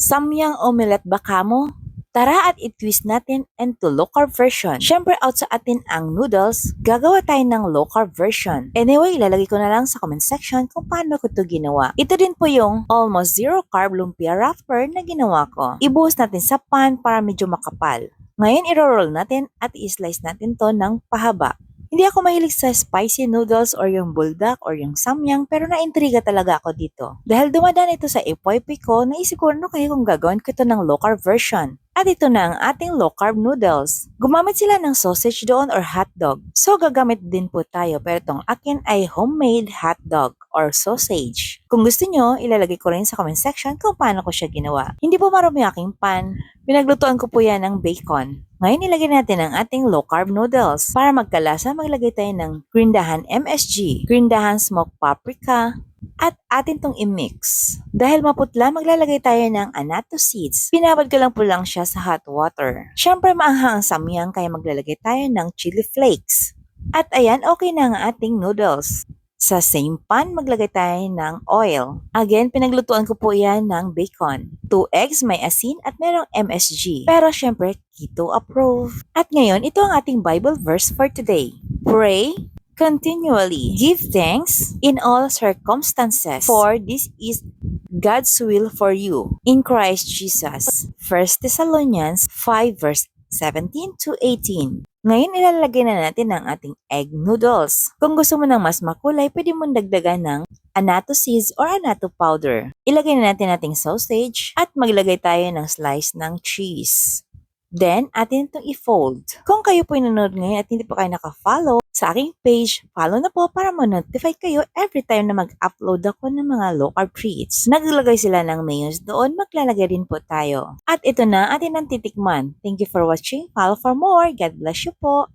Samyang omelette ba kamo? Tara at i-twist natin into low carb version. Syempre out sa atin ang noodles, gagawa tayo ng low carb version. Anyway, ilalagay ko na lang sa comment section kung paano ko ito ginawa. Ito din po yung almost zero carb lumpia wrapper na ginawa ko. Ibuhos natin sa pan para medyo makapal. Ngayon, iro-roll natin at i-slice natin to ng pahaba. Hindi ako mahilig sa spicy noodles or yung buldak or yung samyang pero naintriga talaga ako dito. Dahil dumadaan ito sa FYP ko, naisip ko ano kaya kung gagawin ko ito ng low carb version. At ito na ang ating low carb noodles. Gumamit sila ng sausage doon or hotdog. So gagamit din po tayo pero itong akin ay homemade hotdog or sausage. Kung gusto nyo, ilalagay ko rin sa comment section kung paano ko siya ginawa. Hindi po marami aking pan. Pinaglutuan ko po yan ng bacon. Ngayon ilagay natin ang ating low carb noodles. Para magkalasa, maglagay tayo ng grindahan MSG, grindahan smoked paprika, at atin tong i-mix. Dahil maputla, maglalagay tayo ng annatto seeds. Pinabad ko lang siya sa hot water. Siyempre maanghang ang samyang kaya maglalagay tayo ng chili flakes. At ayan, okay na ang ating noodles. Sa same pan, maglagay tayo ng oil. Again, pinaglutuan ko po yan ng bacon. 2 eggs, may asin at merong MSG. Pero syempre, keto approved. At ngayon, ito ang ating Bible verse for today. Pray continually. Give thanks in all circumstances, for this is God's will for you in Christ Jesus. 1 Thessalonians 5 verse 17 to 18. Ngayon, ilalagay na natin ang ating egg noodles. Kung gusto mo ng mas makulay, pwede mong dagdagan ng annatto seeds or annatto powder. Ilagay na natin ating sausage at maglagay tayo ng slice ng cheese. Then, atin itong i-fold. Kung kayo po nanonood ngayon at hindi po kayo naka-follow sa aking page, follow na po para ma-notify kayo every time na mag-upload ako ng mga low carb treats. Naglagay sila ng mayonnaise doon, maglalagay din po tayo. At ito na atin ang titikman. Thank you for watching. Follow for more. God bless you po.